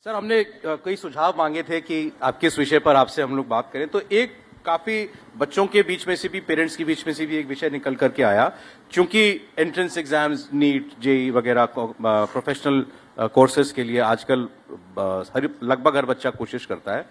Sir, हमने कई सुझाव मांगे थे कि आपके इस विषय पर आपसे हम लोग बात करें, तो एक काफी बच्चों के बीच में से भी, पेरेंट्स के बीच में से भी एक विषय निकल करके आया, क्योंकि एंट्रेंस एग्जाम्स, नीट, जेई वगैरह प्रोफेशनल कोर्सेज के लिए आजकल लगभग हर बच्चा कोशिश करता है।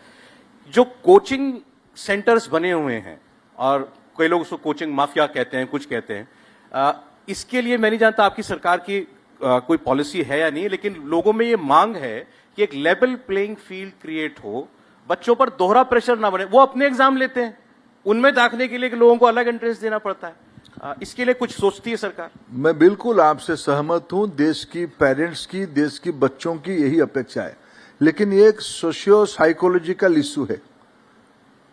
जो कोचिंग सेंटर्स बने हुए हैं, और कई लोग उसको कोचिंग माफिया कहते हैं, कुछ कहते हैं, इसके लिए मैं नहीं जानता आपकी सरकार की कोई पॉलिसी है या नहीं, लेकिन लोगों में ये मांग है कि एक लेवल प्लेइंग फील्ड क्रिएट हो, बच्चों पर दोहरा प्रेशर ना बने। वो अपने एग्जाम लेते हैं, उनमें दाखिले के लिए लोगों को अलग एंट्रेंस देना पड़ता है। इसके लिए कुछ सोचती है सरकार? मैं बिल्कुल आपसे सहमत हूं। देश की पेरेंट्स की, देश की बच्चों की यही अपेक्षा है, लेकिन ये एक सोशियो साइकोलॉजिकल इश्यू है।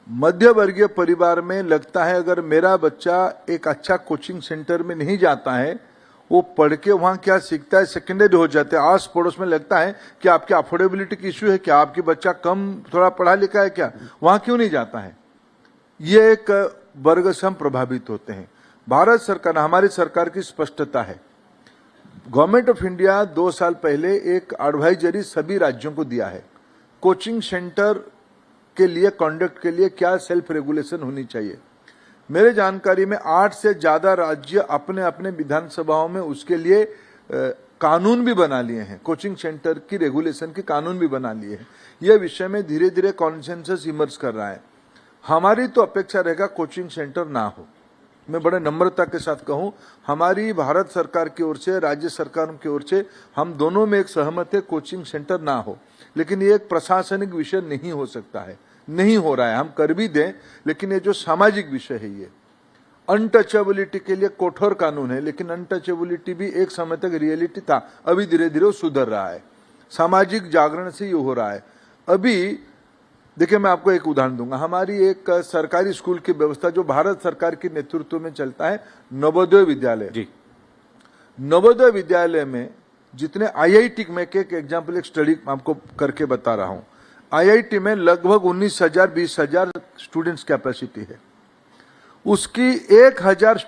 मध्य वर्गीय परिवार में लगता है अगर मेरा बच्चा एक अच्छा कोचिंग सेंटर में नहीं जाता है, वो पढ़ के वहां क्या सीखता है सेकेंडरी हो जाते हैं। आस पड़ोस में लगता है कि आपकी अफोर्डेबिलिटी की इश्यू है, क्या आपकी बच्चा कम थोड़ा पढ़ा लिखा है, क्या वहां क्यों नहीं जाता है। ये एक वर्ग से हम प्रभावित होते हैं। भारत सरकार, हमारी सरकार की स्पष्टता है। गवर्नमेंट ऑफ इंडिया 2 साल पहले एक एडवाइजरी सभी राज्यों को दिया है, कोचिंग सेंटर के लिए, कंडक्ट के लिए क्या सेल्फ रेगुलेशन होनी चाहिए। मेरे जानकारी में 8 से ज्यादा राज्य अपने अपने विधानसभाओं में उसके लिए कानून भी बना लिए हैं, कोचिंग सेंटर की रेगुलेशन के कानून भी बना लिए हैं। यह विषय में धीरे धीरे कॉन्सेंसस इमर्ज कर रहा है। हमारी तो अपेक्षा रहेगा कोचिंग सेंटर ना हो। मैं बड़े नम्रता के साथ कहूं, हमारी भारत सरकार की ओर से, राज्य सरकारों की ओर से, हम दोनों में एक सहमत है कोचिंग सेंटर ना हो। लेकिन ये एक प्रशासनिक विषय नहीं हो सकता है, नहीं हो रहा है। हम कर भी दें, लेकिन ये जो सामाजिक विषय है, ये अनटचेबिलिटी के लिए कठोर कानून है, लेकिन अनटचेबिलिटी भी एक समय तक रियलिटी था, अभी धीरे धीरे वो सुधर रहा है। सामाजिक जागरण से ये हो रहा है। अभी देखिए, मैं आपको एक उदाहरण दूंगा। हमारी एक सरकारी स्कूल की व्यवस्था जो भारत सरकार के नेतृत्व में चलता है, नवोदय विद्यालय जी। नवोदय विद्यालय में जितने आईआईटी में, एक एग्जाम्पल, एक स्टडी आपको करके बता रहा हूं, आईआईटी में लगभग 19,000 20,000 स्टूडेंट्स कैपेसिटी है। उसकी 1,000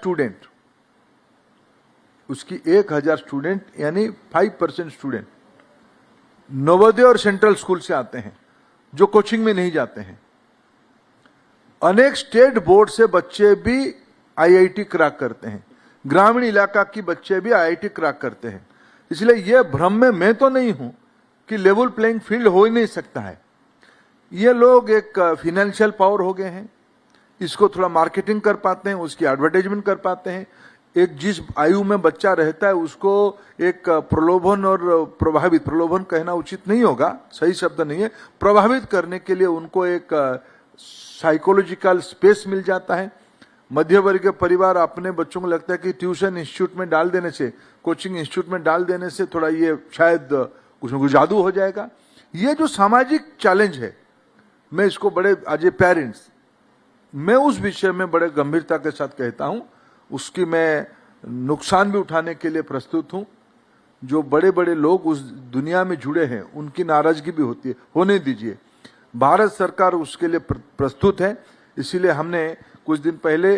स्टूडेंट यानी 5% स्टूडेंट नवोदय और सेंट्रल स्कूल से आते हैं, जो कोचिंग में नहीं जाते हैं। अनेक स्टेट बोर्ड से बच्चे भी आईआईटी क्रैक करते हैं, ग्रामीण इलाका की बच्चे भी आईआईटी क्रैक करते हैं। इसलिए यह भ्रम में मैं तो नहीं हूं कि लेवल प्लेइंग फील्ड हो ही नहीं सकता है। ये लोग एक फाइनेंशियल पावर हो गए हैं, इसको थोड़ा मार्केटिंग कर पाते हैं, उसकी एडवर्टाइजमेंट कर पाते हैं। एक जिस आयु में बच्चा रहता है उसको एक प्रलोभन और प्रभावित, प्रलोभन कहना उचित नहीं होगा, सही शब्द नहीं है, प्रभावित करने के लिए उनको एक साइकोलॉजिकल स्पेस मिल जाता है। मध्य वर्गीय परिवार अपने बच्चों को लगता है कि ट्यूशन इंस्टीट्यूट में डाल देने से, कोचिंग इंस्टीट्यूट में डाल देने से थोड़ा ये शायद कुछ न कुछ जादू हो जाएगा। ये जो सामाजिक चैलेंज है, मैं इसको बड़े, एज ए पेरेंट्स, मैं उस विषय में बड़े गंभीरता के साथ कहता हूं, उसकी मैं नुकसान भी उठाने के लिए प्रस्तुत हूं। जो बड़े बड़े लोग उस दुनिया में जुड़े हैं, उनकी नाराजगी भी होती है, होने दीजिए। भारत सरकार उसके लिए प्रस्तुत है। इसीलिए हमने कुछ दिन पहले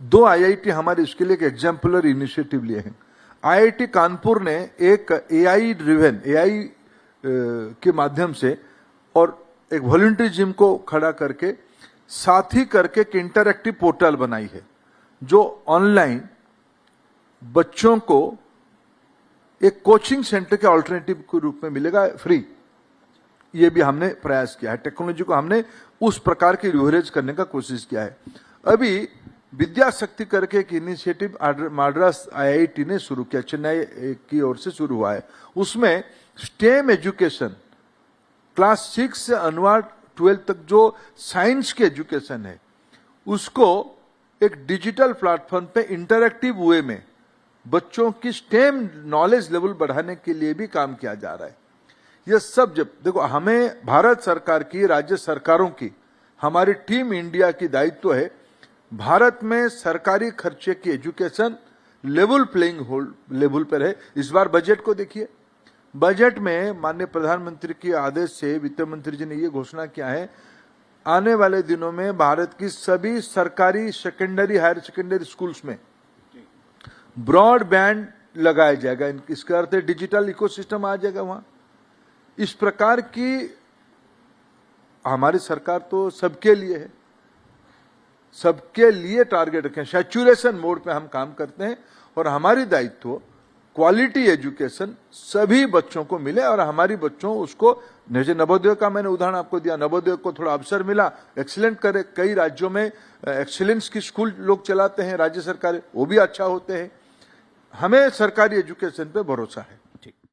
2 आईआईटी हमारे इसके लिए एक एग्जाम्पलर इनिशिएटिव लिए हैं। आईआईटी कानपुर ने एक एआई के माध्यम से और एक वॉलंटियरिज्म को खड़ा करके, साथी करके एक इंटरैक्टिव पोर्टल बनाई है, जो ऑनलाइन बच्चों को एक कोचिंग सेंटर के ऑल्टरनेटिव के रूप में मिलेगा, फ्री। ये भी हमने प्रयास किया है। टेक्नोलॉजी को हमने उस प्रकार की लीवरेज करने का कोशिश किया है। अभी विद्या शक्ति करके एक इनिशिएटिव मद्रास आईआईटी ने शुरू किया, चेन्नई की ओर से शुरू हुआ है। उसमें स्टेम एजुकेशन, क्लास 6 से अनवर्ड 12 तक जो साइंस के एजुकेशन है, उसको एक डिजिटल प्लेटफॉर्म पे इंटरैक्टिव वे में बच्चों की स्टेम नॉलेज लेवल बढ़ाने के लिए भी काम किया जा रहा है। यह सब, जब देखो, हमें भारत सरकार की, राज्य सरकारों की, हमारी टीम इंडिया की दायित्व है भारत में सरकारी खर्चे की एजुकेशन लेवल प्लेइंग लेवल पर है। इस बार बजट को देखिए, बजट में माननीय प्रधानमंत्री के आदेश से वित्त मंत्री जी ने यह घोषणा किया है, आने वाले दिनों में भारत की सभी सरकारी सेकेंडरी, हायर सेकेंडरी स्कूल्स में ब्रॉडबैंड लगाया जाएगा, इसका अर्थ है डिजिटल इकोसिस्टम आ जाएगा वहां। इस प्रकार की हमारी सरकार तो सबके लिए है, सबके लिए टारगेट रखें, सैचुरेशन मोड पे हम काम करते हैं और हमारी दायित्व क्वालिटी एजुकेशन सभी बच्चों को मिले और हमारी बच्चों उसको, जैसे नवोदय का मैंने उदाहरण आपको दिया, नवोदय को थोड़ा अवसर मिला, एक्सीलेंट करे, कई राज्यों में एक्सीलेंस की स्कूल लोग चलाते हैं राज्य सरकार, वो भी अच्छा होते हैं। हमें सरकारी एजुकेशन पे भरोसा है।